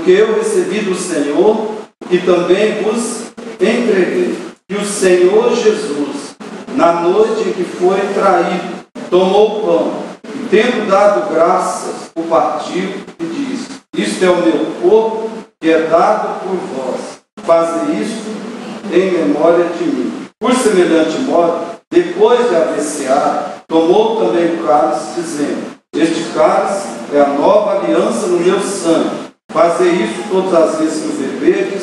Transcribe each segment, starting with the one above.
que eu recebi do Senhor e também vos entreguei. Que o Senhor Jesus, na noite em que foi traído, tomou o pão e, tendo dado graças, o partiu e disse: isto é o meu corpo que é dado por vós. Fazei isto em memória de mim. Por semelhante modo, depois de haver ceado, tomou também o cálice, dizendo: este cálice é a nova aliança no meu sangue. Fazei isso todas as vezes que o beberdes,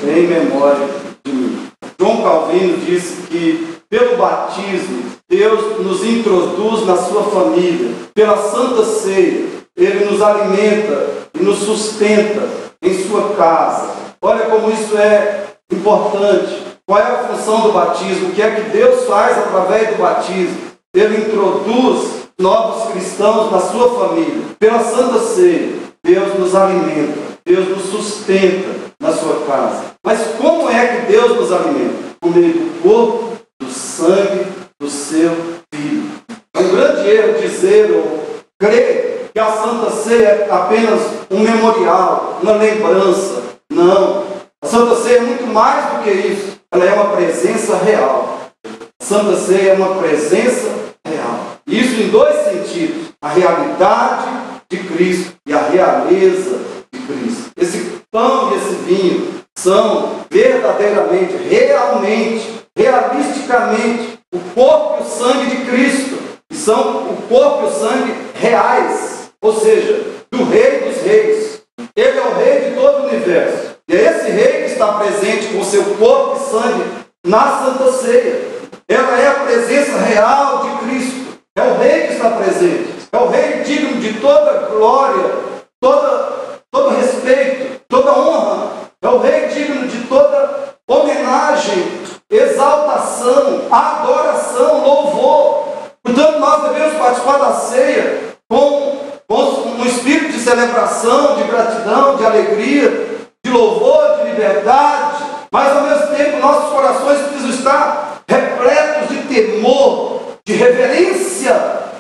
em memória de mim. João Calvino disse que pelo batismo Deus nos introduz na sua família. Pela Santa Ceia Ele nos alimenta e nos sustenta em sua casa. Olha como isso é importante. Qual é a função do batismo? O que é que Deus faz através do batismo? Ele introduz novos cristãos na sua família. Pela Santa Ceia, Deus nos alimenta, Deus nos sustenta na sua casa. Mas como é que Deus nos alimenta? Por meio do corpo, do sangue do seu Filho. É um grande erro dizer ou crer que a Santa Ceia é apenas um memorial, uma lembrança. Não. A Santa Ceia é muito mais do que isso. Ela é uma presença real. A Santa Ceia é uma presença real. E isso em dois sentidos. A realidade de Cristo e a realeza de Cristo. Esse pão e esse vinho são verdadeiramente, realmente, realisticamente o corpo e o sangue de Cristo. E são o corpo e o sangue reais. Ou seja, do Rei dos Reis. Ele é o Rei de todo o universo. E é esse Rei que está presente com seu corpo e sangue na Santa Ceia. Ela é a presença real de Cristo. É o Rei que está presente. É o Rei digno de toda glória, todo respeito, toda honra. É o Rei digno de toda homenagem, exaltação, adoração, louvor. Portanto, nós devemos participar da ceia com um espírito de celebração, de gratidão, de alegria, de louvor, de liberdade. Mas, ao mesmo tempo, nossos corações precisam estar repletos de temor, de reverência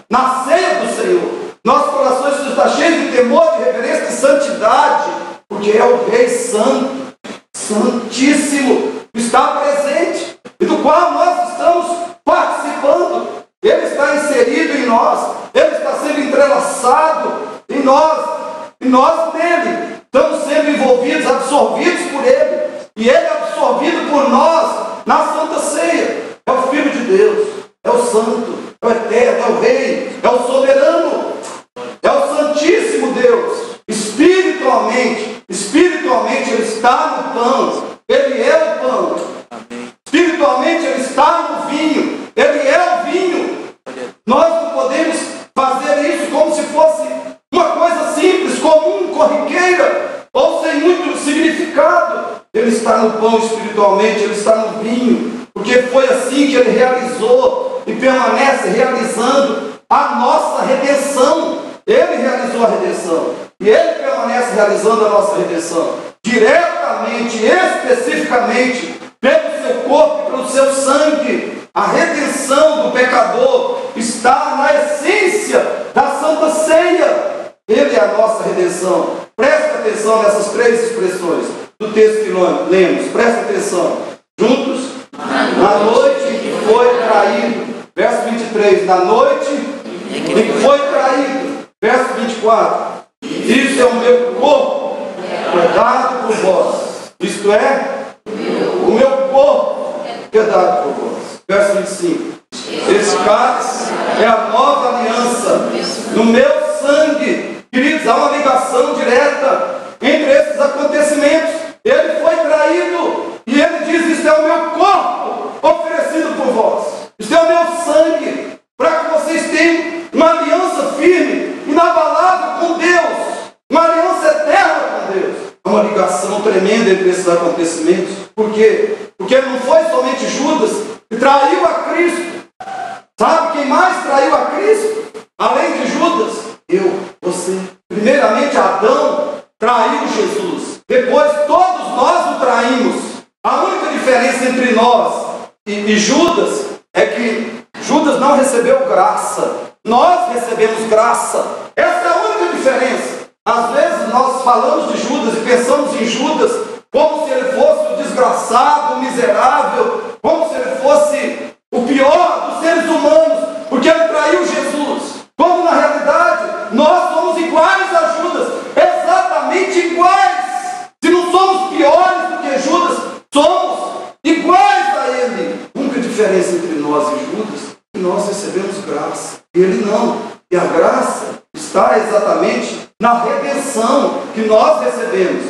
na ceia do Senhor. Nossos corações precisam estar cheios de temor, de reverência, de santidade, porque é o Rei Santo, Santíssimo, que está presente e do qual nós estamos participando. Ele está inserido em nós, Ele está sendo entrelaçado em nós, e nós nele. Estamos sendo envolvidos, absorvidos por Ele, e Ele é absorvido por nós na Santa Ceia. É o Filho de Deus, é o Santo, é o Eterno, é o Rei, é o Soberano, é o Santíssimo Deus. Espiritualmente Ele está no pão, Ele é o pão. Espiritualmente Ele está no vinho, Ele é o vinho. Nós não podemos fazer isso como se fosse uma coisa simples, comum, corriqueira, ou sem muito significado. Ele está no pão espiritualmente, Ele está no vinho, porque foi assim que Ele realizou e permanece realizando a nossa redenção. Ele realizou a redenção e Ele permanece realizando a nossa redenção diretamente, especificamente, pelo seu corpo e pelo seu sangue. A redenção do pecador está na essência da Santa Ceia. Ele é a nossa redenção. Presta atenção nessas três expressões do texto que lemos. Presta atenção. Juntos. Na noite em que foi traído. Verso 23. Na noite em que foi traído. Verso 24. Isso é o meu corpo, dado por vós. Isto é, o meu corpo que é dado por vós. Verso 25. Esse cálice é a nova aliança no meu sangue. Queridos, há uma ligação direta entre esses acontecimentos. Ele foi traído e ele diz: isto é o meu corpo oferecido por vós. Isto é o meu sangue, para que vocês tenham uma aliança firme, inabalável com Deus, uma aliança eterna com Deus. Há uma ligação tremenda entre esses acontecimentos. Por quê? Porque não foi somente Judas que traiu a Cristo. Sabe quem mais traiu a Cristo? Além de Judas, eu, você. Primeiramente Adão traiu Jesus. Depois todos nós o traímos. A única diferença entre nós e Judas é que Judas não recebeu graça. Nós recebemos graça. Essa é a única diferença. Às vezes nós falamos de Judas e pensamos em Judas como se ele fosse o desgraçado, o miserável, como se ele fosse o pior dos seres humanos, porque ele traiu Jesus. Quando na realidade nós somos iguais a Judas, exatamente iguais. Se não somos piores do que Judas, somos iguais a ele. A única diferença entre nós e Judas é que nós recebemos graça, ele não. E a graça está exatamente na redenção que nós recebemos.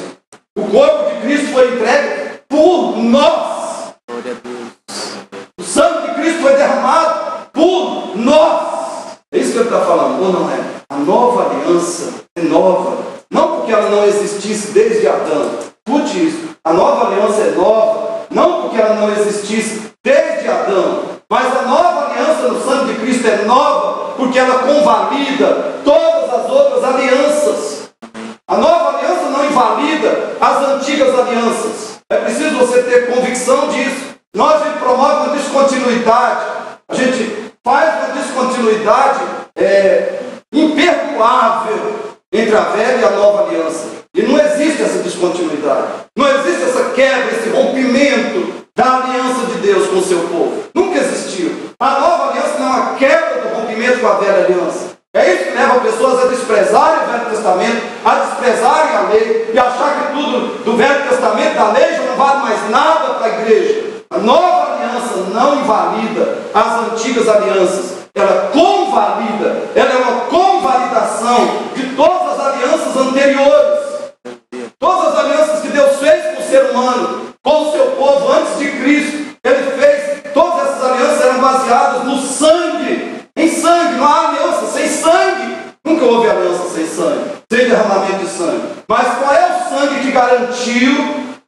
O corpo de Cristo foi entregue por nós. Glória a Deus. O sangue de Cristo foi derramado por nós. É isso que ele está falando, ou não é? A nova aliança é nova. Não porque ela não existisse desde Adão. Escute isso. A nova aliança é nova, não porque ela não existisse desde Adão. Mas a nova aliança no sangue de Cristo é nova porque ela convalida todas as outras alianças. A nova aliança não invalida as antigas alianças. É preciso você ter convicção disso. Nós, a gente promove uma descontinuidade. A gente faz uma descontinuidade imperdoável entre a velha e a nova aliança. E não existe essa descontinuidade. Não existe essa quebra, esse rompimento da aliança de Deus com o seu povo. Nunca existiu. A nova aliança não é uma quebra do rompimento com a velha aliança. É isso que leva pessoas a desprezarem o Velho Testamento, a desprezarem a lei e achar que tudo do Velho Testamento, da lei, já não vale mais nada para a igreja. A nova aliança não invalida as antigas alianças. Ela convalida, ela é uma convalidação de todas as alianças anteriores. Todas as alianças que Deus fez com o ser humano, com o seu povo antes de Cristo, Ele fez. Todas essas alianças eram baseadas no sangue. Em sangue, não há aliança sem sangue. Nunca houve aliança sem sangue, sem derramamento de sangue. Mas qual é o sangue que garantiu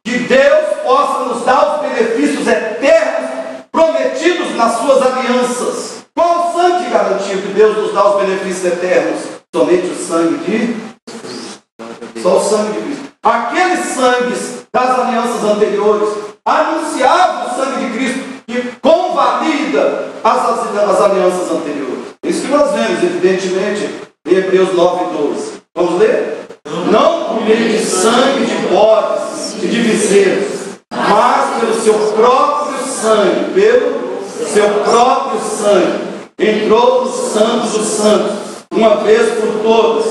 que Deus possa nos dar os benefícios eternos prometidos nas suas alianças? Qual o sangue que garantiu que Deus nos dá os benefícios eternos? Somente o sangue de Cristo. Só o sangue de Cristo. Aqueles sangues das alianças anteriores anunciavam o sangue de Cristo que convalida as alianças anteriores. Isso que nós vemos, evidentemente, em Hebreus 9:12. Vamos ler? Não por meio de sangue de bodes e de bezerros, mas pelo seu próprio sangue, entrou no Santo dos Santos, uma vez por todas,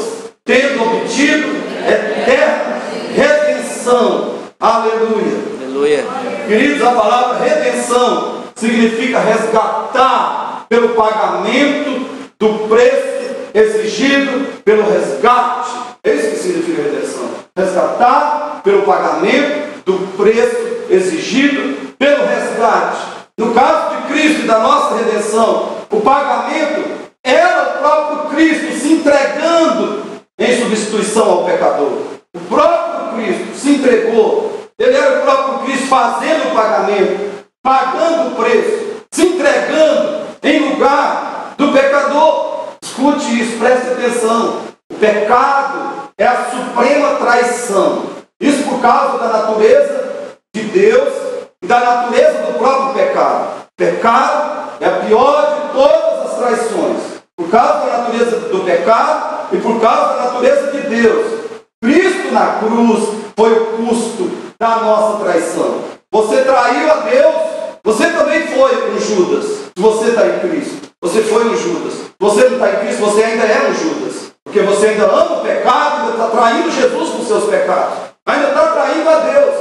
tendo obtido eterna redenção. Aleluia. Aleluia. Queridos, a palavra redenção significa resgatar pelo pagamento do preço exigido pelo resgate. É isso que significa redenção. Resgatar pelo pagamento do preço exigido pelo resgate. No caso de Cristo e da nossa redenção, o pagamento era o próprio Cristo se entregando em substituição ao pecador. O próprio Cristo se entregou. Ele era o próprio Cristo fazendo o pagamento, pagando o preço, se entregando em lugar do pecador. Escute isso, preste atenção. O pecado é a suprema traição. Isso por causa da natureza de Deus e da natureza do próprio pecado. O pecado é a pior de todas as traições. Por causa da natureza do pecado e por causa da natureza de Deus. Cristo na cruz foi o custo da nossa traição. Você traiu a Deus, você também foi um Judas. Se você está em Cristo, você foi um Judas. Se você não está em Cristo, você ainda é um Judas. Porque você ainda ama o pecado, ainda está traindo Jesus com seus pecados. Ainda está traindo a Deus.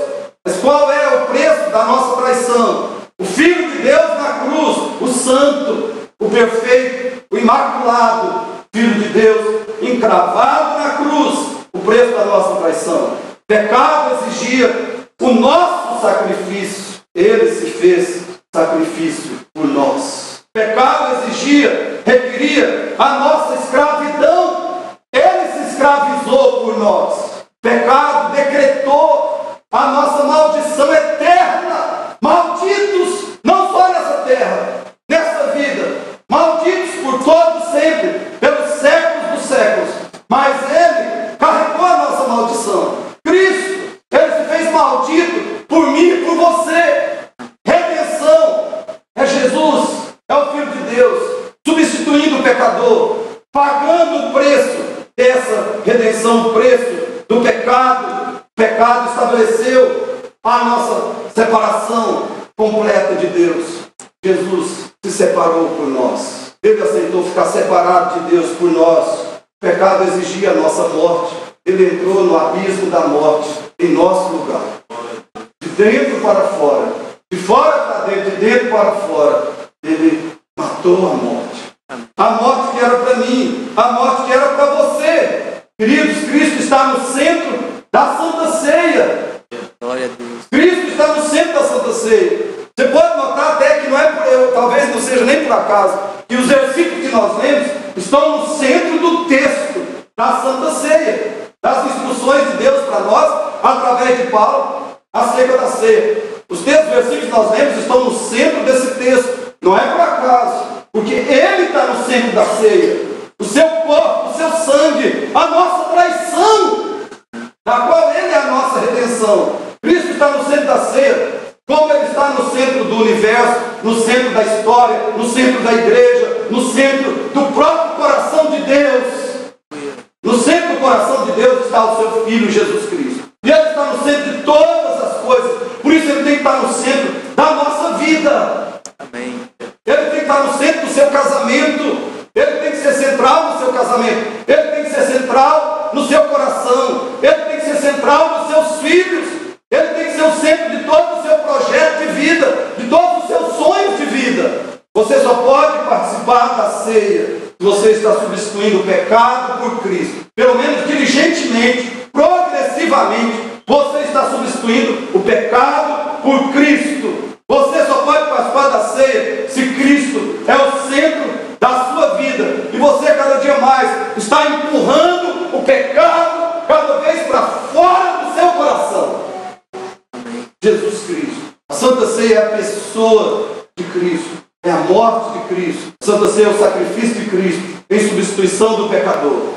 Mas qual é o preço da nossa traição? O Filho de Deus na cruz, o Santo, o Perfeito, o Imaculado, Filho de Deus, encravado na cruz, o preço da nossa traição. O pecado exigia o nosso sacrifício. Ele se fez sacrifício por nós. O pecado requeria a nossa escravidão. Ele se escravizou por nós. O pecado decretou a nossa maldição eterna. Malditos, não só nessa terra, nessa vida. Malditos por todos sempre, pelos séculos dos séculos. Mas Ele carregou a nossa maldição. Cristo, Ele se fez maldito por mim e por você. Redenção é Jesus, é o Filho de Deus, substituindo o pecador, pagando o preço dessa redenção, o preço do pecado. O pecado estabeleceu a nossa separação completa de Deus. Jesus se separou por nós. Ele aceitou ficar separado de Deus por nós. O pecado exigia a nossa morte. Ele entrou no abismo da morte em nosso lugar. De dentro para fora, de fora para dentro, de dentro para fora, ele matou a morte. A morte que era para mim, a morte que era para você. Queridos, Cristo está no centro da Santa Ceia. Glória a Deus. Cristo está no centro da Santa Ceia. Você pode notar até que não é por, talvez não seja nem por acaso, que os versículos que nós lemos estão no centro do texto da Santa Ceia, das instruções de Deus para nós, através de Paulo, acerca da ceia. Os versículos que nós lemos estão no centro desse texto. Não é por acaso, porque Ele está no centro da ceia. O seu corpo, o seu sangue, a nossa traição, da qual Ele é a nossa redenção. Cristo está no centro da ceia, como Ele está no centro do universo, no centro da história, no centro da igreja, no centro do próprio coração de Deus. No centro do coração de Deus está o seu Filho Jesus Cristo. E Ele está no centro de todas as coisas. Por isso Ele tem que estar no centro da nossa vida. Amém. Ele tem que estar no centro do seu casamento. Ele tem que ser central no seu casamento. Ele tem que ser central no seu coração. Ele tem que ser central nos seus filhos. Ele tem que ser o centro de todo o seu projeto de vida, de todos os seus sonhos de vida. Você só pode participar da ceia se você está substituindo o pecado por Cristo. Pelo menos diligentemente, progressivamente, você está substituindo o pecado por Cristo. Você só pode participar da ceia se Cristo é o centro da sua vida. E você cada dia mais está empurrando o pecado cada vez para fora do seu coração. Jesus Cristo. A Santa Ceia é a pessoa de Cristo. É a morte de Cristo. A Santa Ceia é o sacrifício de Cristo em substituição do pecador.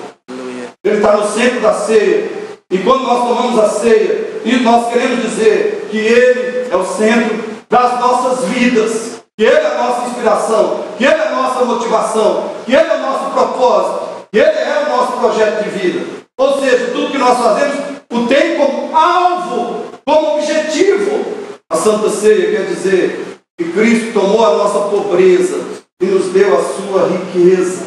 Ele está no centro da ceia. E quando nós tomamos a ceia, e nós queremos dizer que Ele é o centro das nossas vidas, que Ele é a nossa inspiração, que Ele é a nossa motivação, que Ele é o nosso propósito, que Ele é o nosso projeto de vida. Ou seja, tudo que nós fazemos o tem como alvo, como objetivo. A Santa Ceia quer dizer que Cristo tomou a nossa pobreza e nos deu a sua riqueza.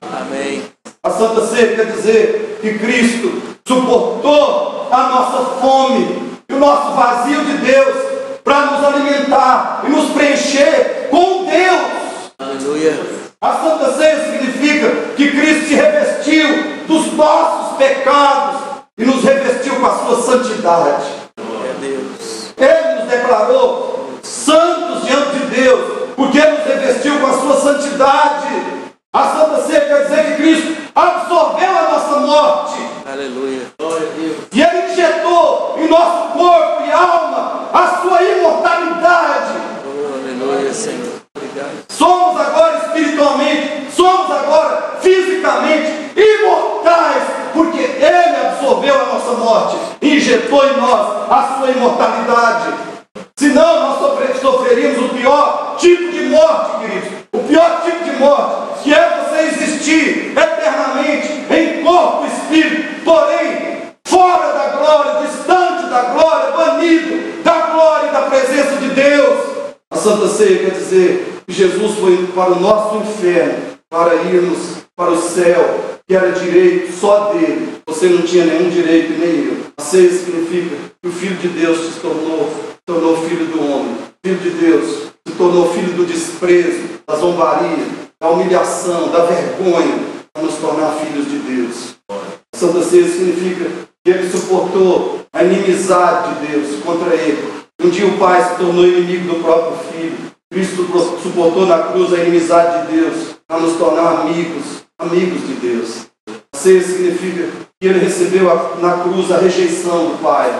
Amém. A Santa Ceia quer dizer que Cristo suportou a nossa fome e o nosso vazio de Deus para nos alimentar e nos preencher com Deus. Aleluia. A Santa Ceia significa que Cristo se revestiu dos nossos pecados e nos revestiu com a sua santidade. Glória a Deus. Ele nos declarou santos diante de Deus, porque Ele nos revestiu com a sua santidade. A Santa Ceia quer dizer que Cristo absorveu a nossa morte. Aleluia. Glória a Deus. E Ele injetou em nosso corpo e alma a sua imortalidade. Oh, aleluia, Senhor. Obrigado. Somos agora espiritualmente, somos agora fisicamente imortais, porque Ele absorveu a nossa morte e injetou em nós a sua imortalidade. Senão nós sofreríamos o pior tipo de morte, queridos. O pior tipo de morte, que é você existir eternamente em corpo e espírito, porém fora da glória, distante da glória, banido da glória e da presença de Deus. A Santa Ceia quer dizer que Jesus foi para o nosso inferno, para irmos para o céu, que era direito só dele. Você não tinha nenhum direito e nem eu. A ceia significa que o Filho de Deus se tornou filho do homem. Filho de Deus se tornou filho do desprezo, da zombaria, da humilhação, da vergonha, para nos tornar filhos de Deus. A Santa Ceia significa que Ele suportou a inimizade de Deus contra Ele. Um dia o Pai se tornou inimigo do próprio Filho. Cristo suportou na cruz a inimizade de Deus para nos tornar amigos de Deus. A ceia significa que Ele recebeu na cruz a rejeição do Pai,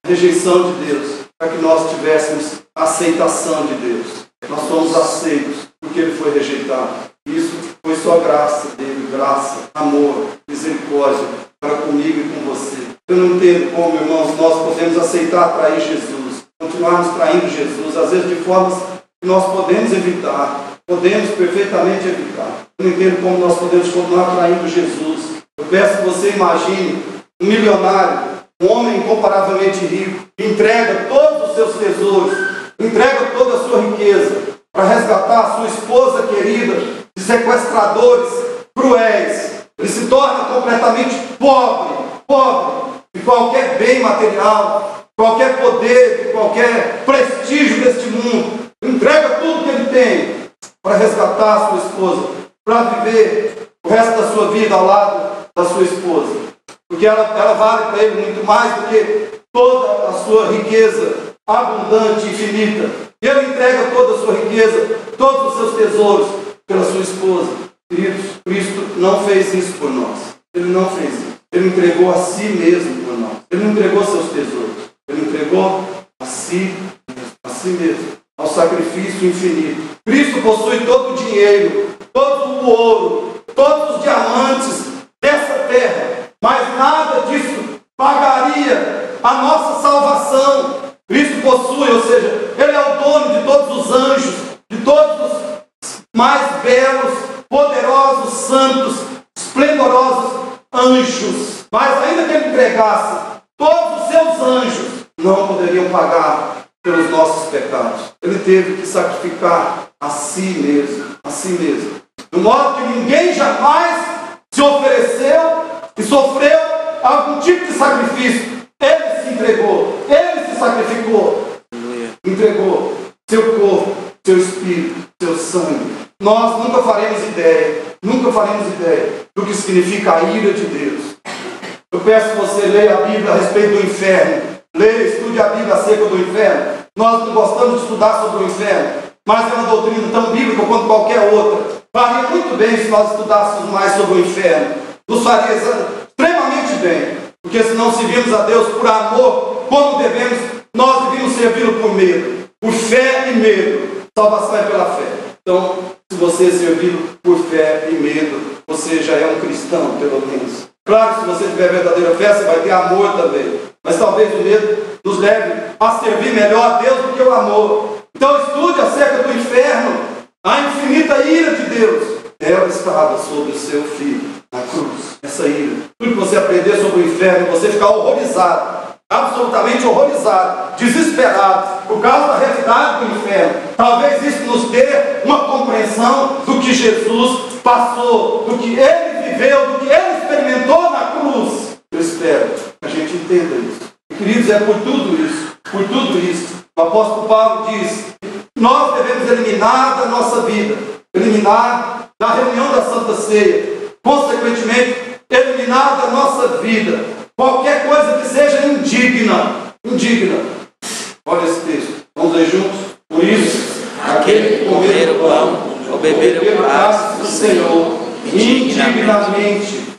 a rejeição de Deus, para que nós tivéssemos a aceitação de Deus. Nós somos aceitos porque Ele foi rejeitado. Isso foi só graça dele, graça, amor, misericórdia para comigo e com você. Eu não entendo como, irmãos, nós podemos aceitar trair Jesus, continuarmos traindo Jesus, às vezes de formas que nós podemos evitar, podemos perfeitamente evitar. Eu não entendo como nós podemos continuar traindo Jesus. Eu peço que você imagine um milionário, um homem incomparavelmente rico, que entrega todos os seus tesouros, entrega toda a sua riqueza para resgatar a sua esposa querida de sequestradores cruéis. Ele se torna completamente pobre de qualquer bem material, qualquer poder, qualquer prestígio deste mundo. Entrega tudo que ele tem para resgatar a sua esposa, para viver o resto da sua vida ao lado da sua esposa. Porque ela vale para ele muito mais do que toda a sua riqueza abundante e infinita. E ele entrega toda a sua riqueza, todos os seus tesouros pela sua esposa. Queridos, Cristo não fez isso por nós. Ele não fez isso. Ele entregou a si mesmo por nós. Ele não entregou seus tesouros. Ele entregou a si mesmo, ao sacrifício infinito. Cristo possui todo o dinheiro, todo o ouro, todos os diamantes dessa terra, mas nada disso pagaria a nossa salvação. Cristo possui, ou seja, Ele é o dono de todos os anjos, de todos os mais belos, poderosos, santos, esplendorosos anjos. Mas ainda que Ele entregasse todos os seus anjos, não poderiam pagar pelos nossos pecados. Ele teve que sacrificar a si mesmo, de modo que ninguém jamais se ofereceu e sofreu algum tipo de sacrifício. Ele se entregou, ele se sacrificou, entregou seu corpo, seu espírito, seu sangue. Nós nunca faremos ideia do que significa a ira de Deus. Eu peço que você leia a Bíblia a respeito do inferno. Leia, estude a Bíblia acerca do inferno. Nós não gostamos de estudar sobre o inferno, mas é uma doutrina tão bíblica quanto qualquer outra. Faria muito bem se nós estudássemos mais sobre o inferno. Nos faria extremamente bem. Porque se não servimos a Deus por amor, como devemos, nós devemos servi-lo por medo. Por fé e medo. Salvação é pela fé. Então, se você servi-lo por fé e medo, você já é um cristão, pelo menos. Claro que se você tiver verdadeira fé, você vai ter amor também. Mas talvez o medo nos leve a servir melhor a Deus do que o amor. Então estude acerca do inferno, a infinita ira de Deus. Ela estava sobre o seu filho na cruz. Essa ira. Tudo que você aprender sobre o inferno, você ficar horrorizado, absolutamente horrorizado, desesperado, por causa da realidade do inferno. Talvez isso nos dê uma compreensão do que Jesus passou, do que Ele viveu, do que Ele experimentou na cruz. Eu espero que a gente entenda isso. E, queridos, é por tudo isso, o apóstolo Paulo diz, nós devemos eliminar da nossa vida, eliminar da reunião da Santa Ceia, consequentemente, eliminar da nossa vida qualquer coisa que seja indigna. Olha esse texto, vamos ler juntos? Por isso, aquele que comer o pão ou beber o cálice do Senhor indignamente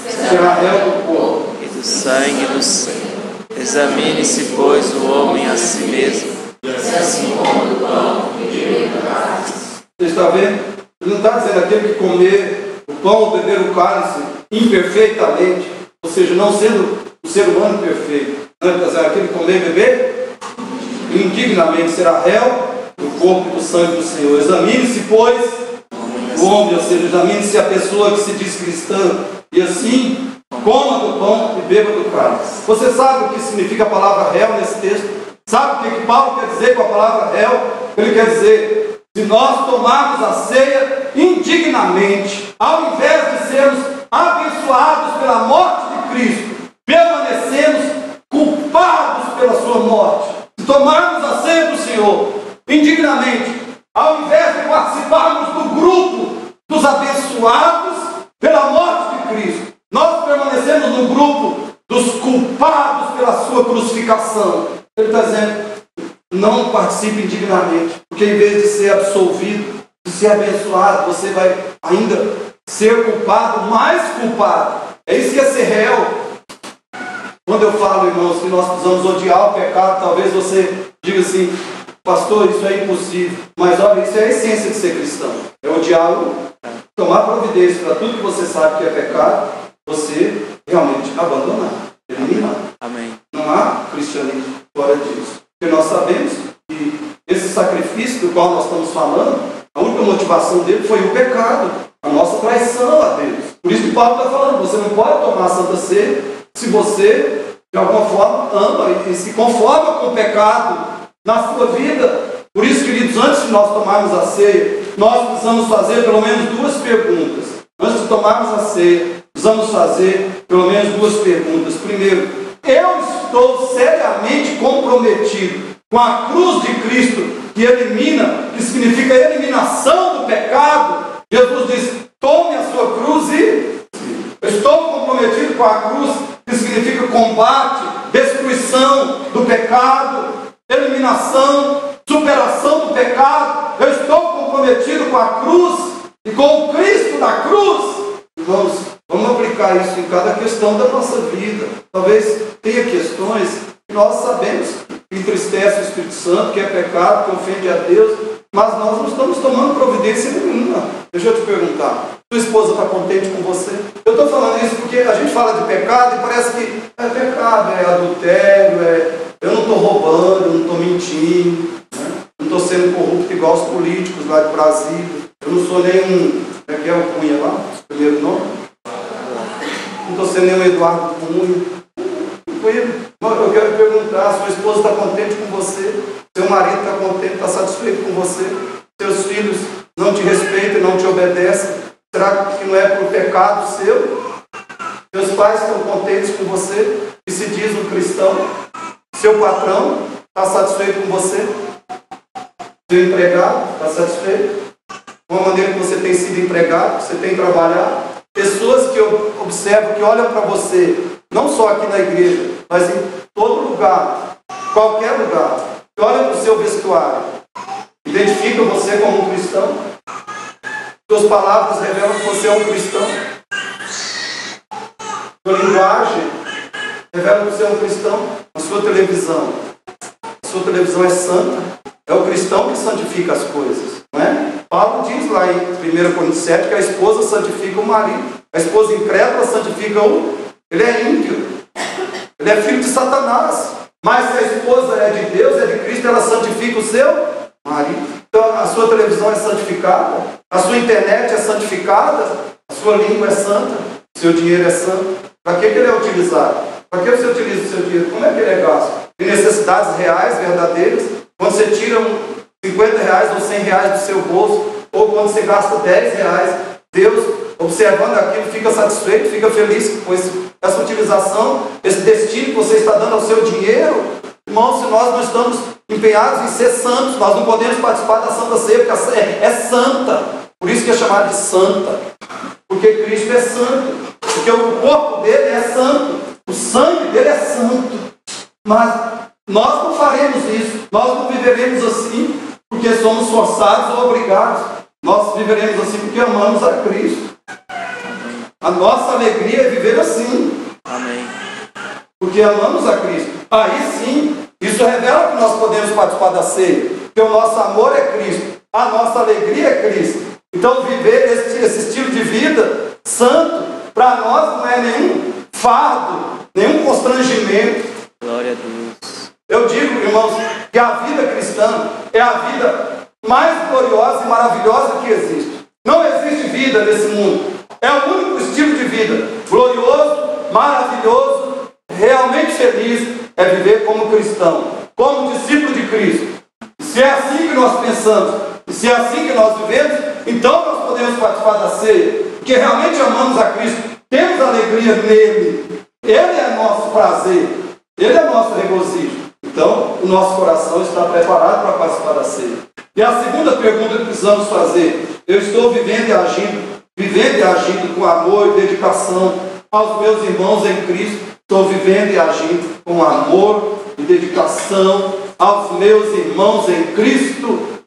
será réu do corpo e do sangue do Senhor. Examine-se, pois, o homem a si mesmo. Assim como o pão e beber o cálice. Você está vendo? Ele não está dizendo aquele que comer o pão ou beber o cálice imperfeitamente, ou seja, não sendo o ser humano perfeito. Não, ele está dizendo aquele que comer e beber indignamente será réu do corpo e do sangue do Senhor. Examine-se, pois, o homem, ou seja, examine-se a pessoa que se diz cristã, e assim coma do pão e beba do cálice. Você sabe o que significa a palavra réu nesse texto? Sabe o que Paulo quer dizer com a palavra réu? Ele quer dizer, se nós tomarmos a ceia indignamente, ao invés de sermos abençoados pela morte de Cristo, permanecemos culpados pela sua morte. Se tomarmos a ceia do Senhor indignamente, ao invés de participarmos do grupo dos abençoados pela morte de Cristo, nós permanecemos no grupo dos culpados pela sua crucificação. Ele está dizendo, não participe indignamente, porque em vez de ser absolvido, de ser abençoado, você vai ainda ser culpado, mais culpado. É isso que é ser réu. Quando eu falo, irmãos, que nós precisamos odiar o pecado, talvez você diga assim, pastor, isso é impossível. Mas olha, isso é a essência de ser cristão. É odiá-lo, tomar providência para tudo que você sabe que é pecado, você realmente abandonar, eliminar. Amém. Não há cristianismo fora disso. Porque nós sabemos que esse sacrifício do qual nós estamos falando, a única motivação dele foi o pecado, a nossa traição a Deus. Paulo está falando, você não pode tomar a Santa Ceia se você, de alguma forma, ama e se conforma com o pecado na sua vida. Por isso, queridos, antes de nós tomarmos a ceia, nós precisamos fazer pelo menos duas perguntas. Antes de tomarmos a ceia, precisamos fazer pelo menos duas perguntas. Primeiro, eu estou seriamente comprometido com a cruz de Cristo, que significa a eliminação do pecado. Jesus diz, tome a sua cruz e... Eu estou comprometido com a cruz, que significa combate, destruição do pecado, eliminação, superação do pecado. Eu estou comprometido com a cruz e com o Cristo da cruz. Vamos aplicar isso em cada questão da nossa vida. Talvez tenha questões que nós sabemos que entristece o Espírito Santo, que é pecado, que ofende a Deus, mas nós não estamos tomando providência nenhuma. Deixa eu te perguntar, sua esposa está contente com você? Eu estou falando isso porque a gente fala de pecado e parece que é pecado, é adultério, eu não estou roubando, eu não estou mentindo, né? Não estou sendo corrupto igual os políticos lá de Brasília, eu não sou nenhum, como é que é o Cunha lá, primeiro nome? Não estou sendo nenhum Eduardo Cunha. Eu quero perguntar, sua esposa está contente com você? Seu marido está contente, está satisfeito com você? Seus filhos não te respeitam, não te obedecem? Será que não é por pecado seu? Seus pais estão contentes com você, que se diz um cristão? Seu patrão está satisfeito com você? Seu empregado está satisfeito? Com a maneira que você tem sido empregado, que você tem trabalhado? Pessoas que eu observo, que olham para você, não só aqui na igreja, mas em todo lugar, qualquer lugar, que olham para o seu vestuário, identificam você como um cristão? Suas palavras revelam que você é um cristão? Sua linguagem revela que você é um cristão? A sua televisão é santa? É o cristão que santifica as coisas, não é? Paulo diz lá em 1 Coríntios 7 que a esposa santifica o marido. A esposa incrédula santifica ele é ímpio, ele é filho de Satanás. Mas se a esposa é de Deus, é de Cristo, ela santifica o seu marido. Então a sua televisão é santificada, a sua internet é santificada, a sua língua é santa, o seu dinheiro é santo. Para que ele é utilizado? Para que você utiliza o seu dinheiro? Como é que ele é gasto? Em necessidades reais, verdadeiras? Quando você tira R$50 ou R$100 do seu bolso, ou quando você gasta R$10, Deus, observando aquilo, fica satisfeito, fica feliz com essa utilização, esse destino que você está dando ao seu dinheiro. Irmãos, se nós não estamos empenhados em ser santos, nós não podemos participar da Santa Ceia, porque a ceia é santa. Por isso que é chamada de santa. Porque Cristo é santo. Porque o corpo dele é santo. O sangue dele é santo. Mas nós não faremos isso. Nós não viveremos assim porque somos forçados ou obrigados. Nós viveremos assim porque amamos a Cristo. A nossa alegria é viver assim. Amém. Porque amamos a Cristo. Aí sim, isso revela que nós podemos participar da ceia. Porque o nosso amor é Cristo. A nossa alegria é Cristo. Então viver esse estilo de vida santo, para nós não é nenhum fardo, nenhum constrangimento. Glória a Deus. Eu digo, irmãos, que a vida cristã é a vida mais gloriosa e maravilhosa que existe. Não existe vida nesse mundo. É o único estilo de vida glorioso, maravilhoso, realmente feliz, é viver como cristão, como discípulo de Cristo. E se é assim que nós pensamos, e se é assim que nós vivemos, então nós podemos participar da ceia, porque realmente amamos a Cristo, temos alegria nele, ele é nosso prazer, ele é nosso regozijo. Então o nosso coração está preparado para participar da ceia. E a segunda pergunta que precisamos fazer: eu estou vivendo e agindo com amor e dedicação aos meus irmãos em Cristo? Estou vivendo e agindo com amor e dedicação aos meus irmãos em Cristo?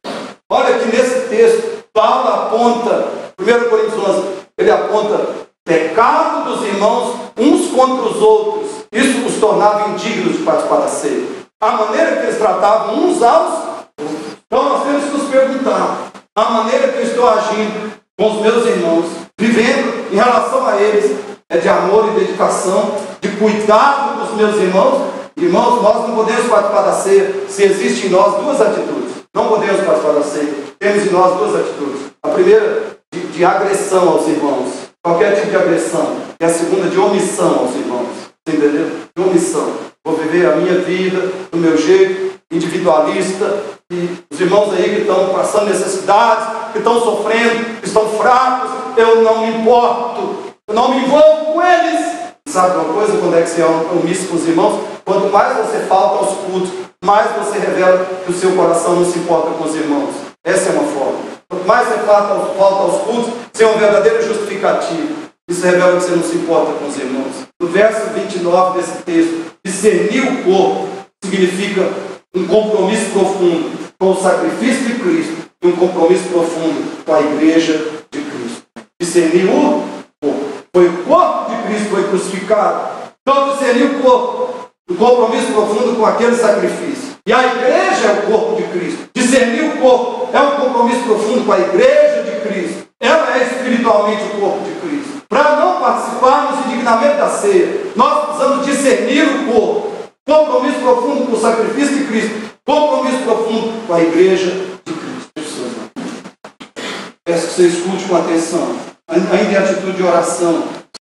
Olha que nesse texto, Paulo aponta, 1 Coríntios 11, ele aponta pecado dos irmãos uns contra os outros. Isso os tornava indignos de participar da ceia. A maneira que eles tratavam uns aos outros. Então nós temos que nos perguntar, a maneira que eu estou agindo com os meus irmãos, vivendo em relação a eles, é de amor e dedicação, de cuidado dos meus irmãos. Irmãos, nós não podemos participar da ceia se existe em nós duas atitudes. Não podemos participar da ceia. Temos em nós duas atitudes. A primeira, de agressão aos irmãos. qualquer tipo de agressão. E a segunda de omissão aos irmãos. Você entendeu? De omissão. Vou viver a minha vida do meu jeito, individualista. E os irmãos aí que estão passando necessidades, que estão sofrendo, que estão fracos, eu não me importo. Eu não me envolvo com eles. Sabe uma coisa? Quando é que você é omisso com os irmãos? Quanto mais você falta aos cultos, mais você revela que o seu coração não se importa com os irmãos. Essa é uma forma. Quanto mais você falta aos cultos, você é um verdadeiro justificativo. Isso revela que você não se importa com os irmãos. No verso 29 desse texto, discernir o corpo significa um compromisso profundo com o sacrifício de Cristo e um compromisso profundo com a igreja de Cristo. Discernir o corpo. Foi o corpo de Cristo que foi crucificado. Então discernir o corpo. Um compromisso profundo com aquele sacrifício. E a igreja é o corpo de Cristo. Discernir o corpo é um compromisso profundo com a igreja de Cristo. Ela é espiritualmente o corpo de Cristo. Para não participarmos indignamente da ceia, nós precisamos discernir o corpo. Compromisso profundo com o sacrifício de Cristo. Compromisso profundo com a igreja de Cristo. Peço que você escute com atenção. Ainda em atitude de oração,